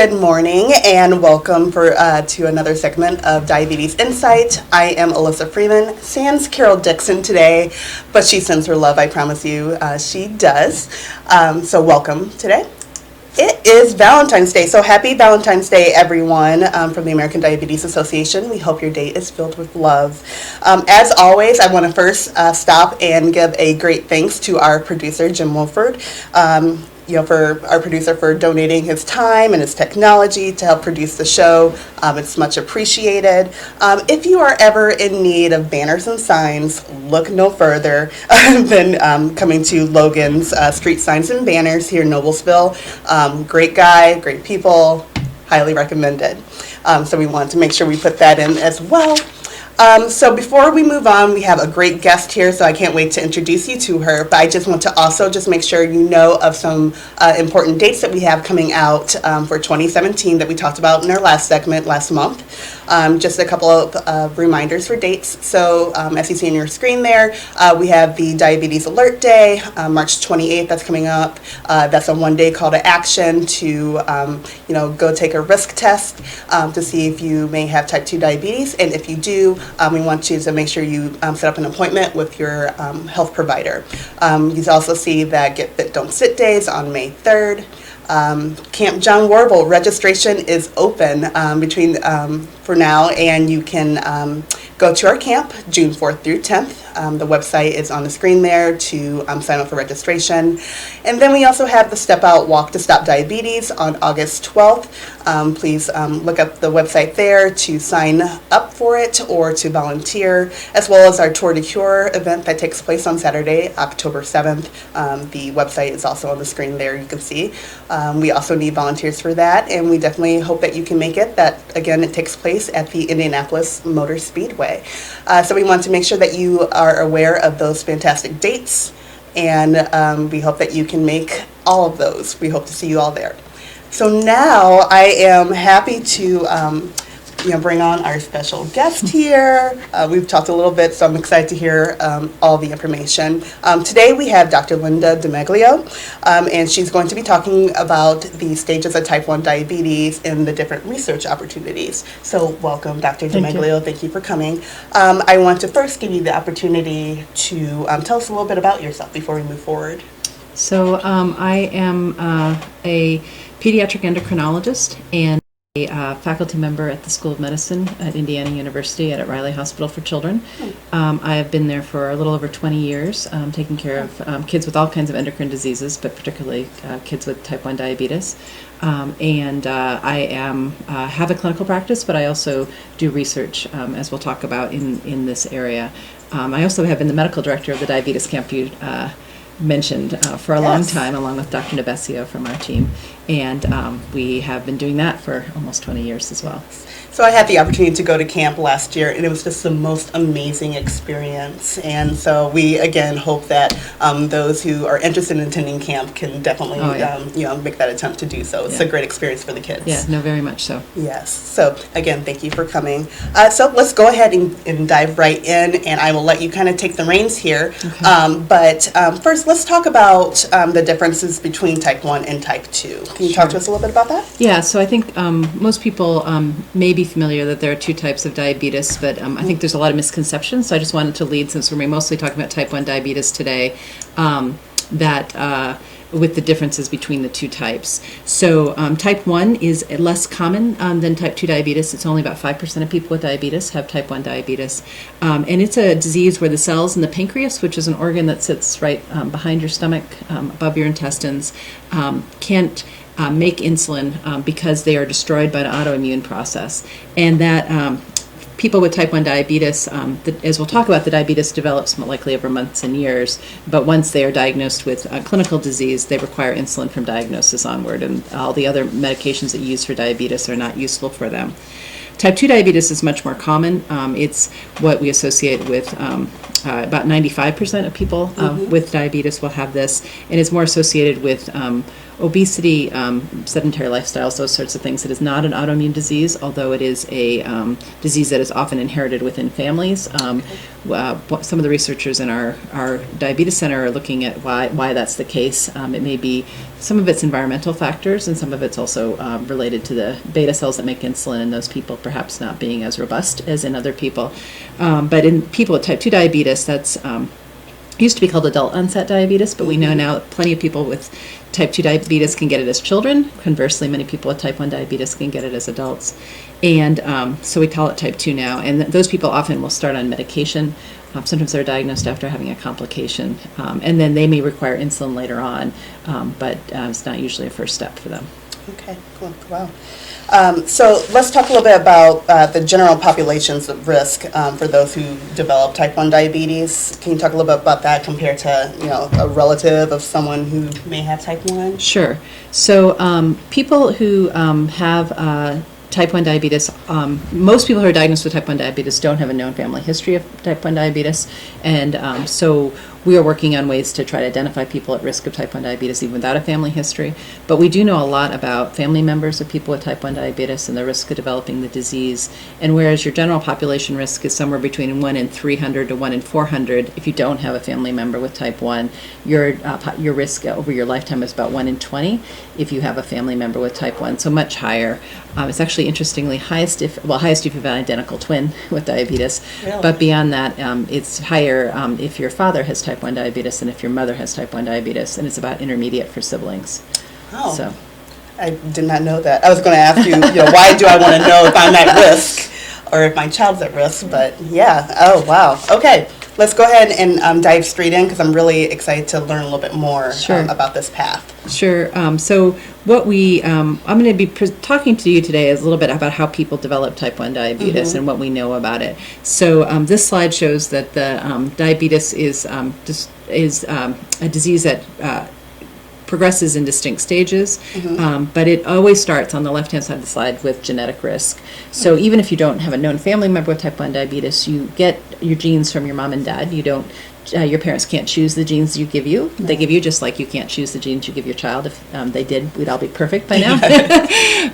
Good morning and welcome to another segment of Diabetes Insight. I am Alyssa Freeman, sans Carol Dixon today, but she sends her love, I promise you, she does. So welcome today. It is Valentine's Day, so happy Valentine's Day, everyone, from the American Diabetes Association. We hope your day is filled with love. As always, I want to first stop and give a great thanks to our producer, Jim Wolford, for our producer for donating his time and his technology to help produce the show. It's much appreciated. If you are ever in need of banners and signs, look no further than coming to Logan's Street Signs and Banners here in Noblesville. Great guy, great people, highly recommended. So we wanted to make sure we put that in as well. So before we move on, we have a great guest here, so I can't wait to introduce you to her. But I just want to also just make sure you know of some important dates that we have coming out for 2017 that we talked about in our last segment last month. Just a couple of reminders for dates. So as you see on your screen there, we have the Diabetes Alert Day, March 28th, that's coming up. That's a one-day call to action to go take a risk test to see if you may have type 2 diabetes. And if you do, we want you to make sure you set up an appointment with your health provider. You also see that Get Fit Don't Sit Days on May 3rd. Camp John Warble registration is open for now, and you can go to our camp June 4th through 10th. The website is on the screen there to sign up for registration. And then we also have the Step Out Walk to Stop Diabetes on August 12th. Please look up the website there to sign up for it or to volunteer, as well as our Tour de Cure event that takes place on Saturday, October 7th. The website is also on the screen there, you can see. We also need volunteers for that, and we definitely hope that you can make it. That, again, it takes place at the Indianapolis Motor Speedway. So we want to make sure that you are aware of those fantastic dates, and we hope that you can make all of those. We hope to see you all there. So now I am happy to bring on our special guest here. We've talked a little bit, so I'm excited to hear all the information. Today we have Dr. Linda DiMeglio, and she's going to be talking about the stages of type 1 diabetes and the different research opportunities. So welcome, Dr. DiMeglio. Thank you for coming. I want to first give you the opportunity to tell us a little bit about yourself before we move forward. So I am a pediatric endocrinologist and a faculty member at the School of Medicine at Indiana University at Riley Hospital for Children. I have been there for a little over 20 years, taking care of kids with all kinds of endocrine diseases, but particularly kids with type 1 diabetes. And I have a clinical practice, but I also do research, as we'll talk about in this area. I also have been the medical director of the diabetes camp you mentioned for a long time, along with Dr. DiMeglio from our team, and we have been doing that for almost 20 years as well. So I had the opportunity to go to camp last year, and it was just the most amazing experience. And so we again hope that those who are interested in attending camp can definitely make that attempt to do so. It's a great experience for the kids. Yeah, no, very much so. Yes. So again, thank you for coming. So let's go ahead and dive right in, and I will let you kind of take the reins here. Okay. But first, let's talk about the differences between type 1 and type 2. Can you talk to us a little bit about that? Yeah, so I think most people may be familiar that there are two types of diabetes, but I think there's a lot of misconceptions, so I just wanted to lead, since we're mostly talking about type 1 diabetes today, with the differences between the two types. So type 1 is less common than type 2 diabetes. It's only about 5% of people with diabetes have type 1 diabetes. And it's a disease where the cells in the pancreas, which is an organ that sits right behind your stomach, above your intestines, can't make insulin because they are destroyed by an autoimmune process. And that people with type 1 diabetes, as we'll talk about, the diabetes develops likely over months and years, but once they are diagnosed with clinical disease, they require insulin from diagnosis onward, and all the other medications that you use for diabetes are not useful for them. Type 2 diabetes is much more common. It's what we associate with about 95% of people with diabetes will have this, and it's more associated with obesity, sedentary lifestyles, those sorts of things. It is not an autoimmune disease, although it is a disease that is often inherited within families. Some of the researchers in our diabetes center are looking at why that's the case. It may be some of it's environmental factors, and some of it's also related to the beta cells that make insulin in those people perhaps not being as robust as in other people. But in people with type 2 diabetes, that's used to be called adult onset diabetes, but we know now that plenty of people with type 2 diabetes can get it as children. Conversely, many people with type 1 diabetes can get it as adults. And so we call it type 2 now. And those people often will start on medication. Sometimes they're diagnosed after having a complication. And then they may require insulin later on, but it's not usually a first step for them. Okay, cool. Wow. So let's talk a little bit about the general populations of risk for those who develop type 1 diabetes. Can you talk a little bit about that compared to, a relative of someone who may have type 1? Sure. So people who have type 1 diabetes, most people who are diagnosed with type 1 diabetes don't have a known family history of type 1 diabetes, and so we are working on ways to try to identify people at risk of type 1 diabetes even without a family history. But we do know a lot about family members of people with type 1 diabetes and the risk of developing the disease. And whereas your general population risk is somewhere between 1 in 300 to 1 in 400, if you don't have a family member with type 1, your risk over your lifetime is about 1 in 20 if you have a family member with type 1, so much higher. It's actually interestingly highest if you have an identical twin with diabetes. Really? But beyond that, it's higher if your father has type 1 diabetes and if your mother has type 1 diabetes, and it's about intermediate for siblings. Oh, so I did not know that. I was going to ask you, why do I want to know if I'm at risk or if my child's at risk? But yeah, oh wow. Okay, let's go ahead and dive straight in because I'm really excited to learn a little bit more about this path. Sure. So what I'm going to be talking to you today is a little bit about how people develop type 1 diabetes and what we know about it. So this slide shows that the diabetes is a disease that progresses in distinct stages, but it always starts on the left-hand side of the slide with genetic risk. So even if you don't have a known family member with type 1 diabetes, you get your genes from your mom and dad. You don't. Your parents can't choose the genes you give you. They give you just like you can't choose the genes you give your child. If they did, we'd all be perfect by now.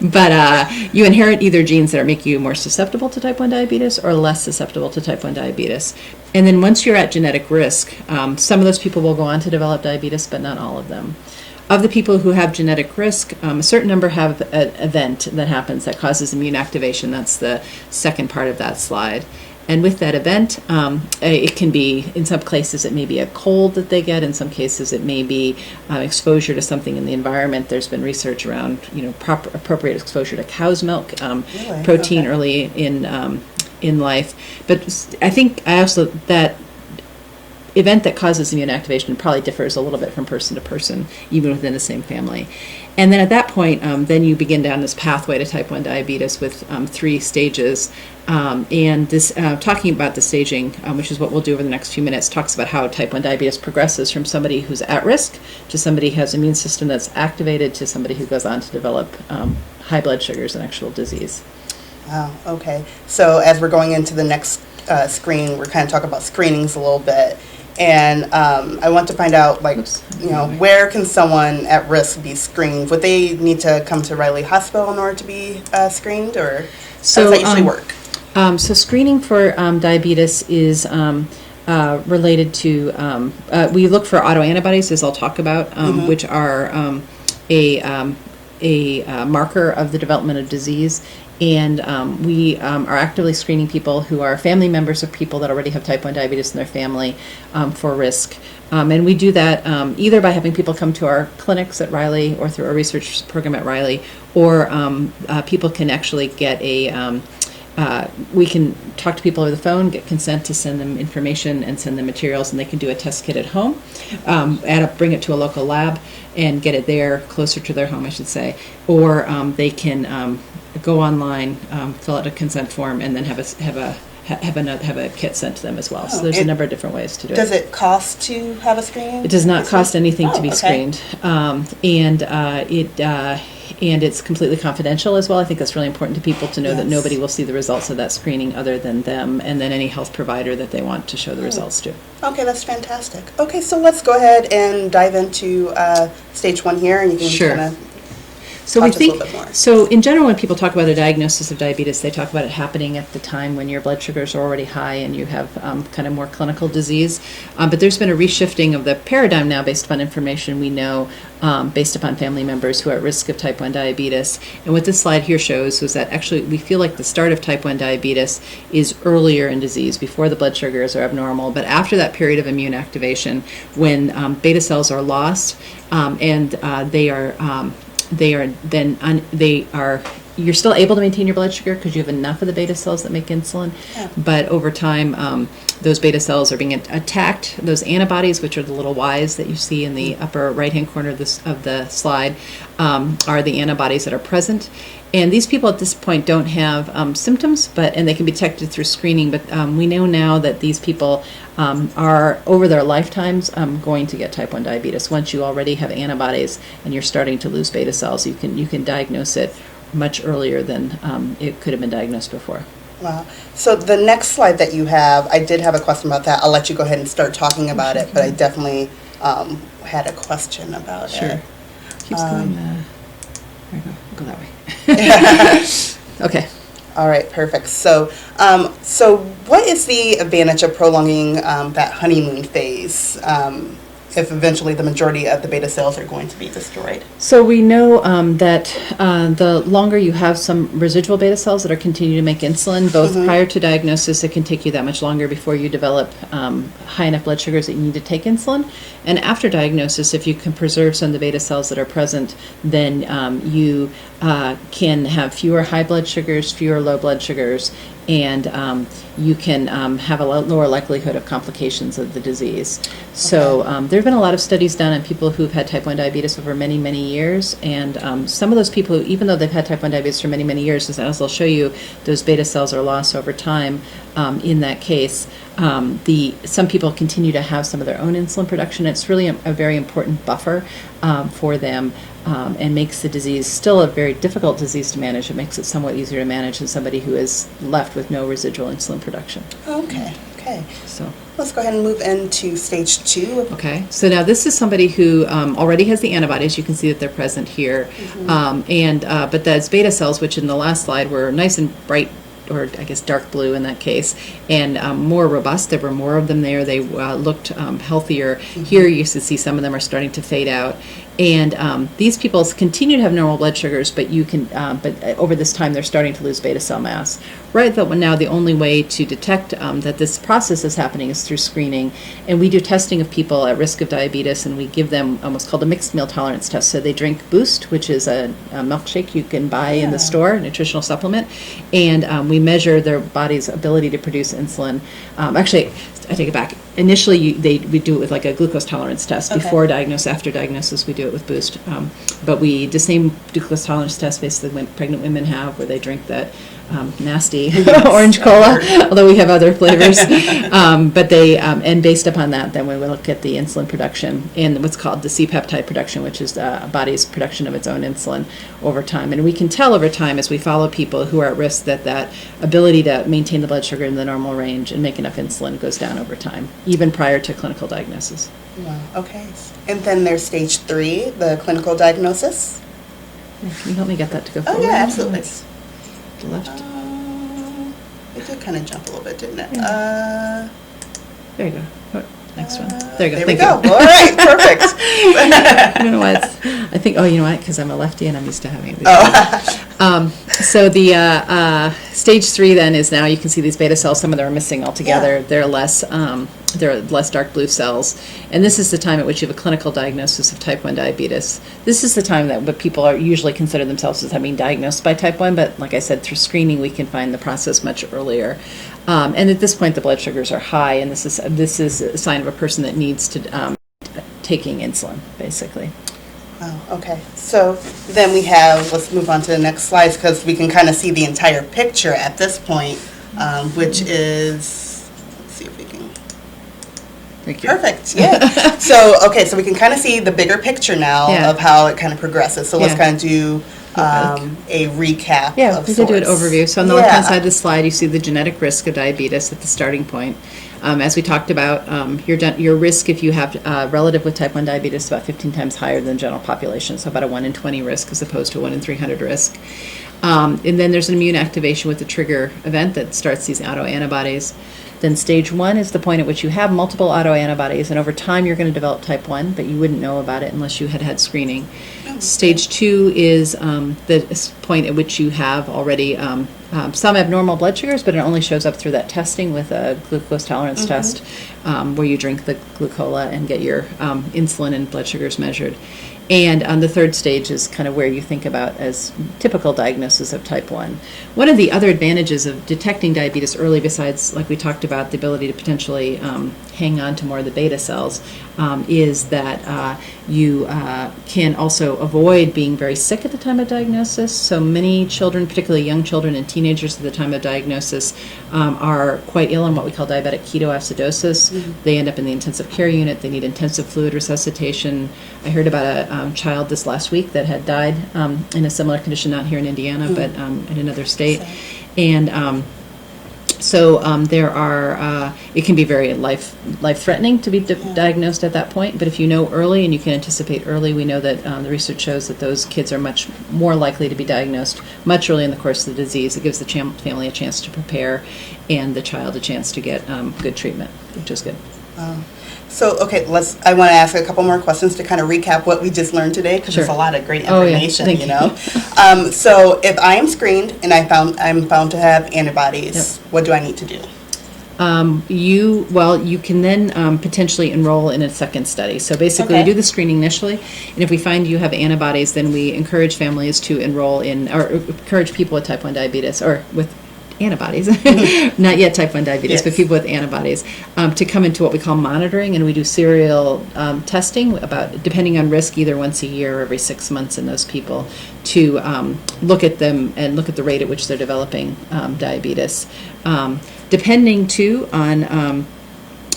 But you inherit either genes that make you more susceptible to type 1 diabetes or less susceptible to type 1 diabetes. And then once you're at genetic risk, some of those people will go on to develop diabetes, but not all of them. Of the people who have genetic risk, a certain number have an event that happens that causes immune activation. That's the second part of that slide. And with that event, it can be, in some cases, it may be a cold that they get. In some cases, it may be exposure to something in the environment. There's been research around, appropriate exposure to cow's milk, protein early in life. But I think that event that causes immune activation probably differs a little bit from person to person, even within the same family. And then at that point, then you begin down this pathway to type 1 diabetes with 3 stages. And this, talking about the staging, which is what we'll do over the next few minutes, talks about how type 1 diabetes progresses from somebody who's at risk to somebody who has an immune system that's activated to somebody who goes on to develop high blood sugars and actual disease. Wow, okay. So as we're going into the next screen, we're kind of talking about screenings a little bit. And I want to find out, where can someone at risk be screened? Would they need to come to Riley Hospital in order to be screened, or how does that usually work? So screening for diabetes is related to, we look for autoantibodies, as I'll talk about, which are a marker of the development of disease. And we are actively screening people who are family members of people that already have type 1 diabetes in their family for risk. And we do that either by having people come to our clinics at Riley or through our research program at Riley, or people can actually get we can talk to people over the phone, get consent to send them information and send them materials, and they can do a test kit at home, bring it to a local lab and get it there, closer to their home, I should say. Or they can go online, fill out a consent form, and then have a kit sent to them as well. So there's a number of different ways to do it. Does it cost to have a screening? It does not cost anything to be screened, and and it's completely confidential as well. I think that's really important to people to know that Yes. nobody will see the results of that screening other than them and then any health provider that they want to show the results to. Okay, that's fantastic. Okay, so let's go ahead and dive into stage 1 here, and you can Sure. kind of So we talk to us a think, little bit more. so in general, when people talk about a diagnosis of diabetes, they talk about it happening at the time when your blood sugars are already high and you have kind of more clinical disease. But there's been a reshifting of the paradigm now based upon information we know, based upon family members who are at risk of type 1 diabetes. And what this slide here shows was that actually we feel like the start of type 1 diabetes is earlier in disease, before the blood sugars are abnormal. But after that period of immune activation, when beta cells are lost and you're still able to maintain your blood sugar because you have enough of the beta cells that make insulin, but over time those beta cells are being attacked. Those antibodies, which are the little Ys that you see in the upper right hand corner of the slide, are the antibodies that are present. And these people at this point don't have symptoms, and they can be detected through screening, but we know now that these people are, over their lifetimes, going to get type 1 diabetes. Once you already have antibodies and you're starting to lose beta cells, you can diagnose it much earlier than it could have been diagnosed before. Wow. So the next slide that you have, I did have a question about that. I'll let you go ahead and start talking about it, but I definitely had a question about it. Keeps going. There you go. Go that way. Okay. All right, perfect. So, so what is the advantage of prolonging that honeymoon phase if eventually the majority of the beta cells are going to be destroyed? So we know that the longer you have some residual beta cells that are continuing to make insulin, both prior to diagnosis, it can take you that much longer before you develop high enough blood sugars that you need to take insulin. And after diagnosis, if you can preserve some of the beta cells that are present, then you can have fewer high blood sugars, fewer low blood sugars, and you can have a lower likelihood of complications of the disease. So there have been a lot of studies done on people who've had type 1 diabetes over many, many years, and some of those people, even though they've had type 1 diabetes for many, many years, as I'll show you, those beta cells are lost over time in that case. Some people continue to have some of their own insulin production. It's really a very important buffer for them. And makes the disease still a very difficult disease to manage. It makes it somewhat easier to manage than somebody who is left with no residual insulin production. Okay. So let's go ahead and move into stage 2. Okay, so now this is somebody who already has the antibodies. You can see that they're present here, but those beta cells, which in the last slide were nice and bright, or I guess dark blue in that case, and more robust. There were more of them there. They looked healthier. Here you can see some of them are starting to fade out. And these people continue to have normal blood sugars, but but over this time they're starting to lose beta cell mass. Right now, the only way to detect that this process is happening is through screening, and we do testing of people at risk of diabetes, and we give them what's called a mixed meal tolerance test. So they drink Boost, which is a milkshake you can buy in the store, a nutritional supplement, and we measure their body's ability to produce insulin. Actually, I take it back. Initially, we do it with like a glucose tolerance test before diagnosis. After diagnosis, we do it with Boost. But the same glucose tolerance test basically when pregnant women have, where they drink that nasty orange cola, although we have other flavors. But and based upon that, then we will look at the insulin production and what's called the C-peptide production, which is the body's production of its own insulin over time. And we can tell over time as we follow people who are at risk that ability to maintain the blood sugar in the normal range and make enough insulin goes down over time, even prior to clinical diagnosis. Wow. Okay. And then there's stage 3, the clinical diagnosis. Can you help me get that to go forward? Oh, yeah, absolutely. The left. It did kind of jump a little bit, didn't it? There you go. Oh, next one. There you go. There Thank we go. you. All right, perfect. I don't know why I think, you know what, because I'm a lefty and I'm used to having these. So the stage 3 then is now you can see these beta cells, some of them are missing altogether. Yeah. They're less dark blue cells. And this is the time at which you have a clinical diagnosis of type 1 diabetes. This is the time that people are usually consider themselves as having diagnosed by type 1, but like I said, through screening we can find the process much earlier. And at this point the blood sugars are high, and this is a sign of a person that needs to taking insulin, basically. Wow, okay. So then let's move on to the next slides because we can kind of see the entire picture at this point, which is, let's see if we can. Thank you. Perfect. Yeah. So we can kind of see the bigger picture now of how it kind of progresses. So let's kind of do a recap. Yeah, we could do an overview. So on the left-hand side of the slide, you see the genetic risk of diabetes at the starting point. As we talked about, your risk if you have a relative with type 1 diabetes is about 15 times higher than the general population, so about a 1 in 20 risk as opposed to a 1 in 300 risk. And then there's an immune activation with the trigger event that starts these autoantibodies. Then stage 1 is the point at which you have multiple autoantibodies, and over time you're going to develop type 1, but you wouldn't know about it unless you had had screening. Stage 2 is the point at which you have already some abnormal blood sugars, but it only shows up through that testing with a glucose tolerance test where you drink the glucola and get your insulin and blood sugars measured. And the third stage is kind of where you think about as typical diagnosis of type 1. One of the other advantages of detecting diabetes early, besides, like we talked about, the ability to potentially hang on to more of the beta cells, is that you can also avoid being very sick at the time of diagnosis. So many children, particularly young children and teenagers at the time of diagnosis, are quite ill in what we call diabetic ketoacidosis. They end up in the intensive care unit. They need intensive fluid resuscitation. I heard about a child this last week that had died in a similar condition, not here in Indiana, but in another state. And so there are, it can be very life-threatening to be diagnosed at that point, but if you know early and you can anticipate early, we know that the research shows that those kids are much more likely to be diagnosed much early in the course of the disease. It gives the family a chance to prepare and the child a chance to get good treatment, which is good. So, I want to ask a couple more questions to kind of recap what we just learned today, because there's a lot of great information, you know. So if I am screened and I'm found to have antibodies, what do I need to do? You can then potentially enroll in a second study. So basically we do the screening initially, and if we find you have antibodies, then we encourage families to enroll in, or encourage people with type 1 diabetes, or with antibodies, not yet type 1 diabetes, but people with antibodies, to come into what we call monitoring, and we do serial testing about, depending on risk, either once a year or every 6 months in those people, to look at them and look at the rate at which they're developing diabetes. Depending too on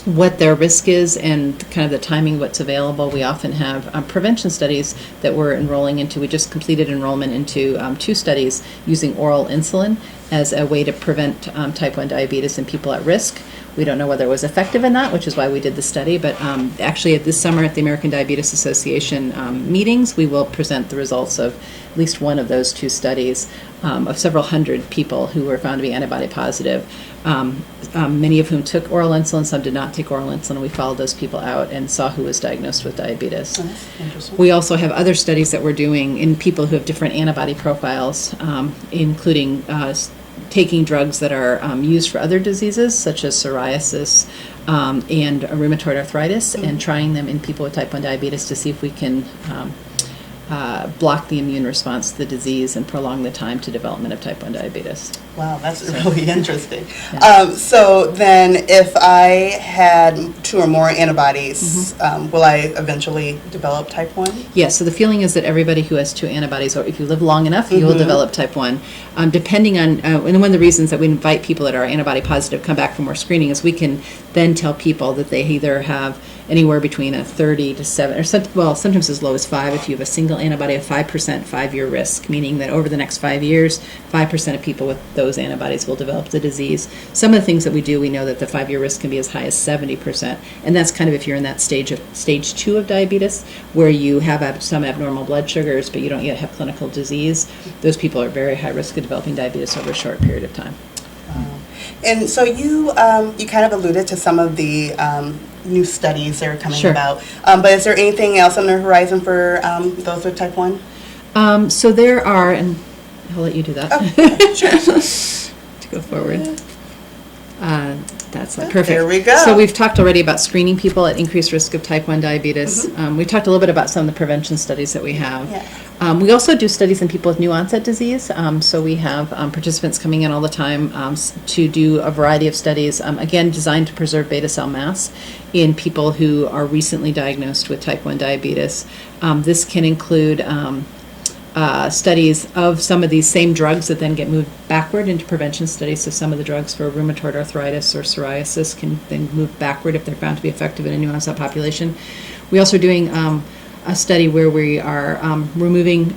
what their risk is and kind of the timing, what's available. We often have prevention studies that we're enrolling into. We just completed enrollment into 2 studies using oral insulin as a way to prevent type 1 diabetes in people at risk. We don't know whether it was effective or not, which is why we did the study, but actually this summer at the American Diabetes Association meetings, we will present the results of at least one of those 2 studies of several hundred people who were found to be antibody positive. Many of whom took oral insulin, some did not take oral insulin. We followed those people out and saw who was diagnosed with diabetes. We also have other studies that we're doing in people who have different antibody profiles, including taking drugs that are used for other diseases, such as psoriasis and rheumatoid arthritis, and trying them in people with type 1 diabetes to see if we can block the immune response to the disease and prolong the time to development of type 1 diabetes. Wow, that's really interesting. So then if I had 2 or more antibodies, will I eventually develop type 1? Yes, so the feeling is that everybody who has 2 antibodies, or if you live long enough, you will develop type 1. Depending on, and one of the reasons that we invite people that are antibody positive come back for more screening is we can then tell people that they either have anywhere between a 30 to 7, or sometimes as low as 5 if you have a single antibody, a 5% 5-year risk, meaning that over the next 5 years, 5% of people with those antibodies will develop the disease. Some of the things that we do, we know that the 5-year risk can be as high as 70%, and that's kind of if you're in that stage 2 of diabetes, where you have some abnormal blood sugars, but you don't yet have clinical disease. Those people are very high risk of developing diabetes over a short period of time. And so you kind of alluded to some of the new studies that are coming about, but is there anything else on the horizon for those with type 1? So there are, and I'll let you do that. Oh, sure. To go forward. That's perfect. There we go. So we've talked already about screening people at increased risk of type 1 diabetes. We talked a little bit about some of the prevention studies that we have. We also do studies in people with new onset disease. So we have participants coming in all the time to do a variety of studies, again, designed to preserve beta cell mass in people who are recently diagnosed with type 1 diabetes. This can include studies of some of these same drugs that then get moved backward into prevention studies. So some of the drugs for rheumatoid arthritis or psoriasis can then move backward if they're found to be effective in a new onset population. We also are doing a study where we are removing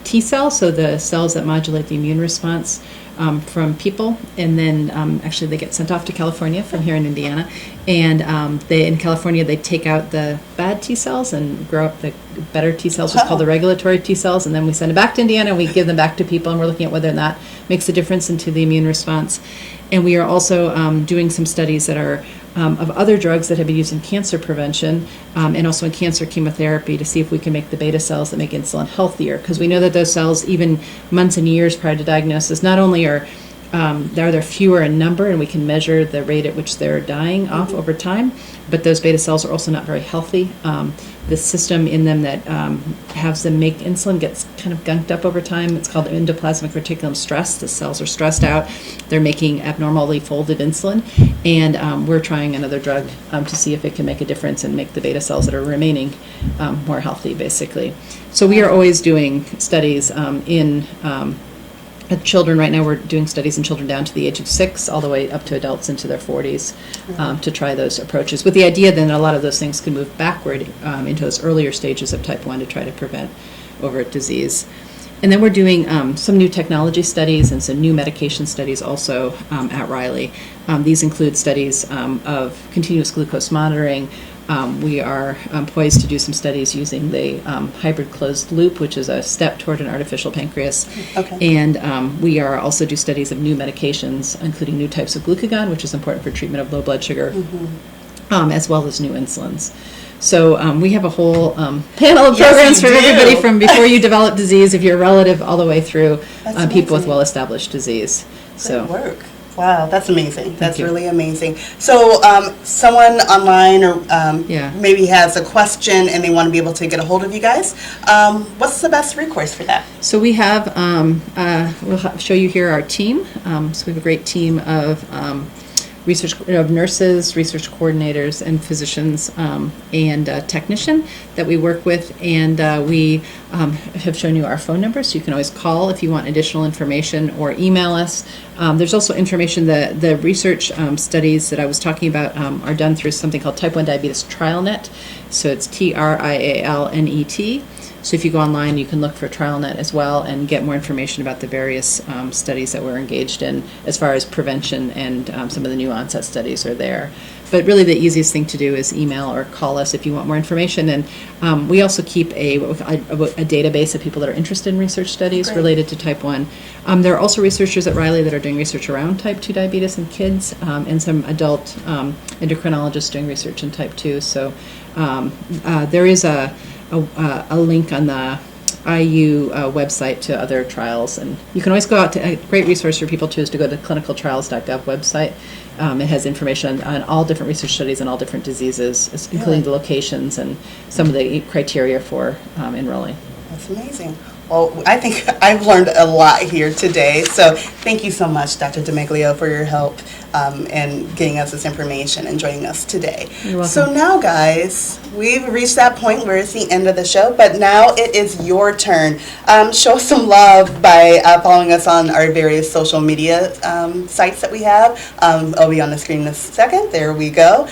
T cells, so the cells that modulate the immune response from people, and then actually they get sent off to California from here in Indiana, and in California they take out the bad T cells and grow up the better T cells, which is called the regulatory T cells, and then we send them back to Indiana and we give them back to people, and we're looking at whether that makes a difference into the immune response. And we are also doing some studies that are of other drugs that have been used in cancer prevention and also in cancer chemotherapy to see if we can make the beta cells that make insulin healthier, because we know that those cells, even months and years prior to diagnosis, not only are there fewer in number and we can measure the rate at which they're dying off over time, but those beta cells are also not very healthy. The system in them that has them make insulin gets kind of gunked up over time. It's called endoplasmic reticulum stress. The cells are stressed out. They're making abnormally folded insulin, and we're trying another drug to see if it can make a difference and make the beta cells that are remaining more healthy, basically. So we are always doing studies in children. Right now we're doing studies in children down to the age of 6 all the way up to adults into their 40s to try those approaches, with the idea then a lot of those things can move backward into those earlier stages of type 1 to try to prevent overt disease. And then we're doing some new technology studies and some new medication studies also at Riley. These include studies of continuous glucose monitoring. We are poised to do some studies using the hybrid closed loop, which is a step toward an artificial pancreas. Okay. And we are also do studies of new medications, including new types of glucagon, which is important for treatment of low blood sugar, as well as new insulins. So we have a whole panel of programs for everybody, from before you develop disease, if you're a relative, all the way through people with well-established disease. Good work. Wow, that's amazing. That's really amazing. So someone online or maybe has a question and they want to be able to get a hold of you guys. What's the best recourse for that? So we have, we'll show you here our team. So we have a great team of nurses, research coordinators, and physicians and technician that we work with, and we have shown you our phone number, so you can always call if you want additional information or email us. There's also information that the research studies that I was talking about are done through something called Type 1 Diabetes TrialNet, so it's TrialNet. So if you go online, you can look for TrialNet as well and get more information about the various studies that we're engaged in as far as prevention, and some of the new onset studies are there. But really the easiest thing to do is email or call us if you want more information. And we also keep a database of people that are interested in research studies related to type 1. There are also researchers at Riley that are doing research around type 2 diabetes in kids, and some adult endocrinologists doing research in type 2. So there is a link on the IU website to other trials, and you can always go out to a great resource for people too is to go to the clinicaltrials.gov website. It has information on all different research studies and all different diseases, including the locations and some of the criteria for enrolling. That's amazing. Well, I think I've learned a lot here today, so thank you so much, Dr. DiMeglio, for your help and getting us this information and joining us today. You're welcome. So now, guys, we've reached that point where it's the end of the show, but now it is your turn. Show us some love by following us on our various social media sites that we have. It'll be on the screen in a second. There we go.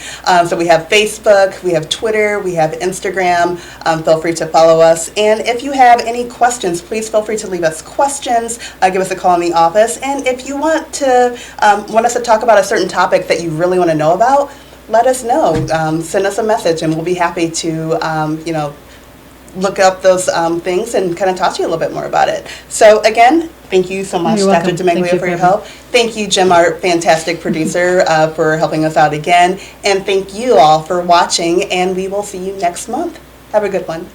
So we have Facebook, we have Twitter, we have Instagram. Feel free to follow us. And if you have any questions, please feel free to leave us questions. Give us a call in the office. And if you want us to talk about a certain topic that you really want to know about, let us know. Send us a message, and we'll be happy to, look up those things and kind of talk to you a little bit more about it. So again, thank you so much, Dr. DiMeglio, for your help. Thank you, Jim, our fantastic producer, for helping us out again. And thank you all for watching, and we will see you next month. Have a good one.